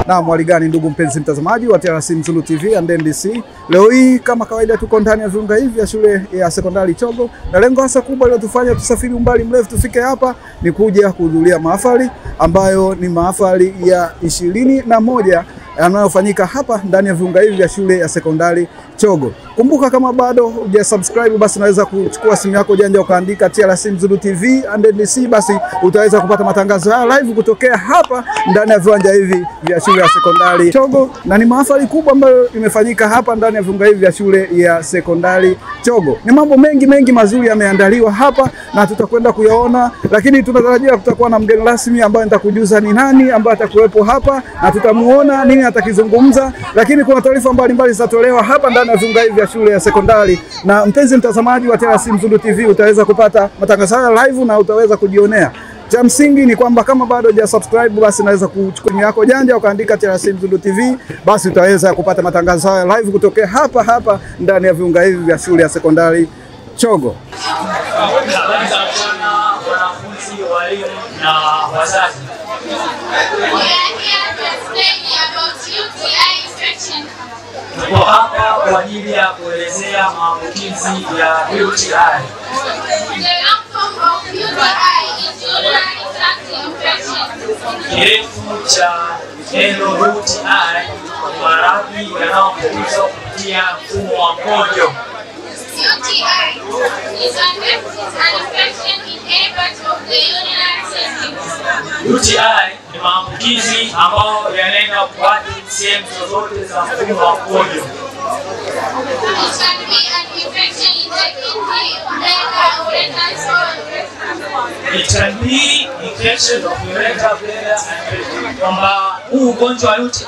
Na mwali gani ndugu mpenzi mtazamaji wa TRC Mzulu TV and NDC. Leo hii kama kawaida tuko ndani ya viunga hivi ya shule ya sekondari Chogo. Na lengo hasa kubwa leo tufanye tusafiri umbali mrefu tufike hapa ni kuja kuhudhuria mahafali ambayo ni mahafali ya 21 yanayofanyika hapa ndani ya viunga hivi vya shule ya sekondari Chogo. Kumbuka kama bado hujasubscribe basi unaweza kuchukua simu yako janja ukaandika TRC Mzulu TV and NDC, basi utaweza kupata matangazo haya live kutokea hapa ndani ya viwanja hivi vya shule ya sekondari Chogo. Na ni mahafali kubwa ambayo imefanyika hapa ndani ya viunga hivi vya shule ya sekondari Chogo. Ni mambo mengi mazuri yameandaliwa hapa na tutakwenda kuyaona, lakini tunatarajia kutakuwa na mgeni rasmi ambaye nitakujuza ni nani ambaye atakuwepo hapa na tutamuona nini atakizungumza, lakini kuna taarifa mbalimbali zitatolewa hapa ndani ya viunga hivi vya shule ya sekondari. Na mpenzi mtazamaji wa TRC Mzulu TV utaweza kupata matangazo haya live na utaweza kujionea. Cha msingi ni kwamba kama bado hujasubscribe basi unaweza kuchukua simu yako janja ukaandika TRC Mzulu TV, basi utaweza kupata matangazo haya live kutokea hapa ndani ya viunga hivi vya shule ya sekondari Chogo. Wanafunzi, walimu na wazazi. Tuko hapa kwa ajili ya kuelezea maambukizi ya UTI. Kirefu cha neno UTI ni maradhi yanayoambukizwa kupitia mfumo wa mkojo. UTI is an infection in any part of the urinary system. UTI ni maambukizi ambayo yanaenda kuathiri sehemu zozote za mfumo wa mkojo. It can be an infection in the kidney, bladder, ureters, or urethra. It can be infection of urethra, bladder, and urethra. Kwamba huu ugonjwa wa UTI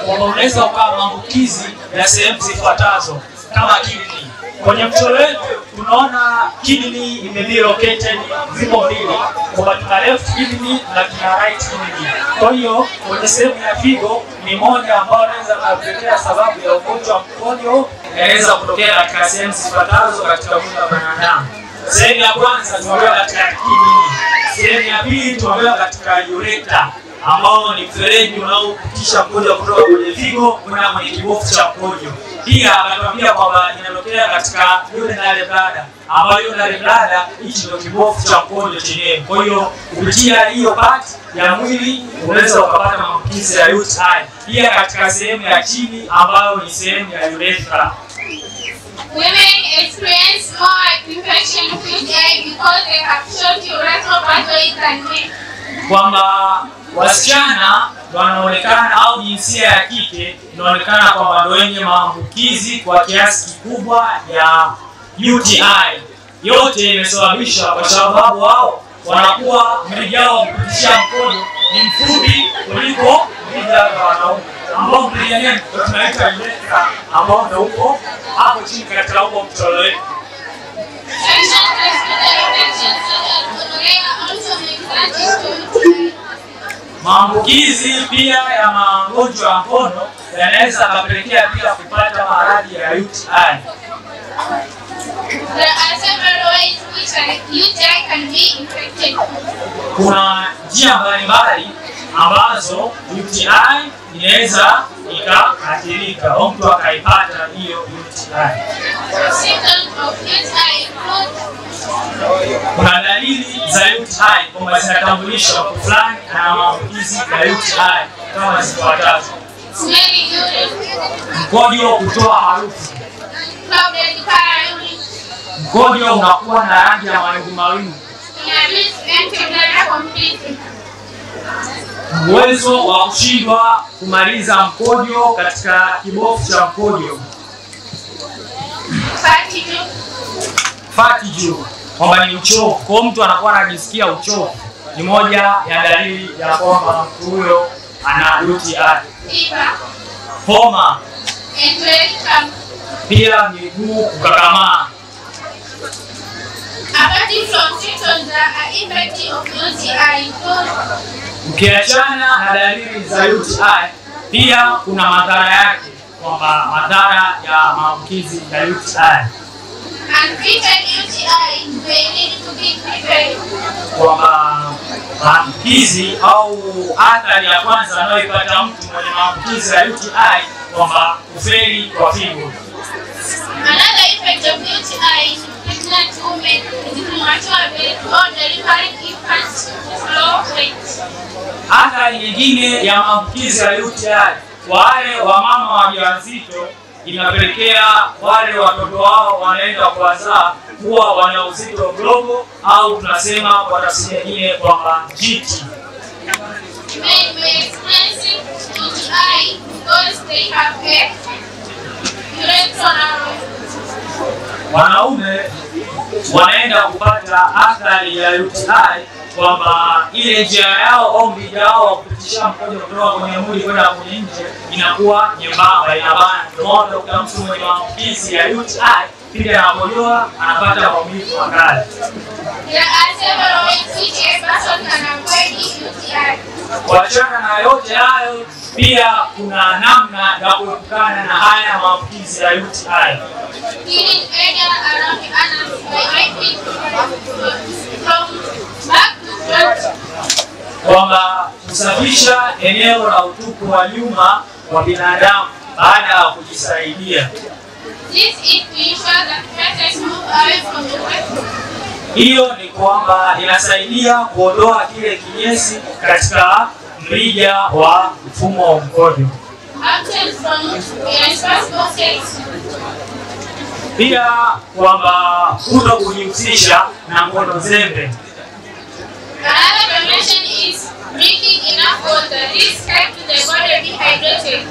unaweza ukawa maambukizi ya sehemu zifuatazo kama kidney. Kwenye mchoro wetu tunaona kidney imebi located zipo mbili, kwa tuna left kidney na tuna right kidney. Kwa hiyo kwenye sehemu ya figo ni moja ambayo inaweza kupelekea sababu ya ugonjwa wa mkojo, inaweza kutokea katika sehemu zifuatazo katika mwili wa binadamu. Sehemu ya kwanza tunaona katika kidney, sehemu ya pili tunaona katika urethra ambao ni mfereji unaopitisha mkojo kutoka kwenye figo kwenda kwenye kibofu cha mkojo. Pia anatuambia kwamba inatokea katika urinary bladder, ambayo urinary bladder hichi ndio kibofu cha mkojo chenyewe. Kwa hiyo kupitia hiyo part ya mwili unaweza ukapata maambukizi ya UTI. Pia katika sehemu ya chini ambayo ni sehemu ya urethra. Women experience more infection of UTI because they have short urethral pathways than men. Kwamba wasichana wanaonekana au jinsia ya kike inaonekana kwamba ndio wenye maambukizi kwa kiasi kikubwa ya UTI. Yote imesababishwa kwa sababu wao wanakuwa mrija wao kupitisha mkojo ni mfupi kuliko mrija wa wanaume, ambao mrija wenyewe tunaita urethra, ambao ndio uko hapo chini katika huo mchoro wetu. Maambukizi pia ya magonjwa ya ngono yanaweza kupelekea pia kupata maradhi ya UTI. There are several ways which UTI can be infected. Kuna njia mbalimbali ambazo UTI inaweza ikaathirika au mtu akaipata hiyo UTI. Symptoms of UTI include kuna dalili za UTI kwamba zinatambulishwa kwa fulani na maambukizi ya UTI kama zifuatazo: smelling urine, mkojo kutoa harufu, clouded urine, mkojo unakuwa na rangi ya mawingu, inability to empty bladder completely, uwezo wa kushindwa kumaliza mkojo katika kibofu cha mkojo, fatigue kwamba ni uchovu, kwa mtu anakuwa anajisikia uchovu, ni moja ya dalili ya kwamba mtu huyo ana UTI. Homa, pia miguu kukakamaa. Apart from symptoms that are effective of UTI include Ukiachana na dalili za UTI, pia kuna madhara yake, kwamba madhara ya maambukizi ya UTI. Untreated UTI may need to be treated. Kwamba maambukizi au athari ya kwanza anayoipata mtu mwenye maambukizi ya UTI kwamba kufeli kwa figo. Another effect of UTI in pregnant women is premature birth or delivering infants slow rate. Athari nyingine ya maambukizi ya UTI kwa wale wamama wajawazito inapelekea wale watoto wao wanaenda kuwazaa kuwa wana uzito mdogo au tunasema kwa tafsiri nyingine kwamba jiti. Men may experience UTI because they have a urethral. Wanaume wanaenda kupata athari ya UTI kwamba ile njia yao au mrija yao wa kupitisha mkojo kutoka kwenye mwili kwenda kwenye nje inakuwa nyembamba, inabana. Ndio maana kwa mtu mwenye maambukizi ya UTI pia anapojoa anapata maumivu makali. There are several ways which a person can avoid UTI. Kuachana na yote hayo, pia kuna namna ya kuepukana na haya maambukizi ya UTI. Cleaning area around the anus by wiping from back to front. Kwamba kusafisha eneo la utupu wa nyuma wa binadamu baada ya kujisaidia. This is to ensure that feces move away from the rectum. Hiyo ni kwamba inasaidia kuondoa kile kinyesi katika mrija wa mfumo wa mkojo. Absent from irresponsible sex. Pia kwamba kuto kujihusisha na ngono zembe. Another prevention is drinking enough water. This helps the body be hydrated.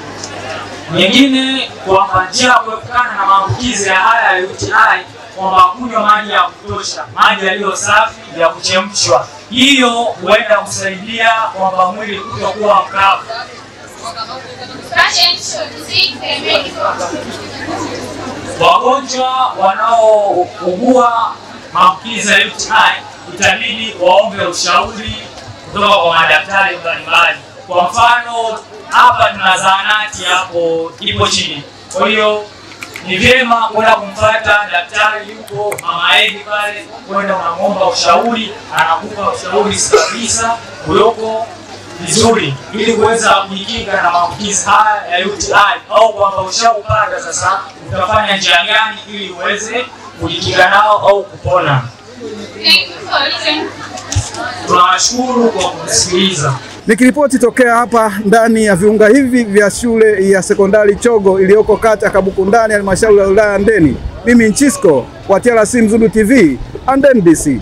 Nyingine kwamba njia ya kuepukana na maambukizi ya haya ya UTI kwamba kunywa maji ya kutosha, maji yaliyo safi ya kuchemshwa. Hiyo huenda kusaidia kwamba mwili kutokuwa mkavu. Patients should seek a medical. Wagonjwa wanaougua maambukizi ya UTI itabidi waombe ushauri kutoka kwa madaktari mbalimbali. Kwa mfano hapa tuna zahanati hapo ipo chini. Kwa hiyo ni vyema kwenda kumfuata daktari, yuko mama Edi pale, kwenda unamwomba ushauri, anakupa ushauri kabisa ulioko vizuri ili kuweza kujikinga na maambukizi haya ya UTI, au kwamba ushaupata sasa utafanya njia gani ili uweze kujikinga nao au kupona. Thank you for listening. Tunawashukuru kwa kusikiliza. Nikiripoti tokea hapa ndani ya viunga hivi vya shule ya sekondari Chogo iliyoko kata Kabuku ndani ya halmashauri ya wilaya Handeni. Mimi Nchisco wa TRC Mzulu TV and NBC.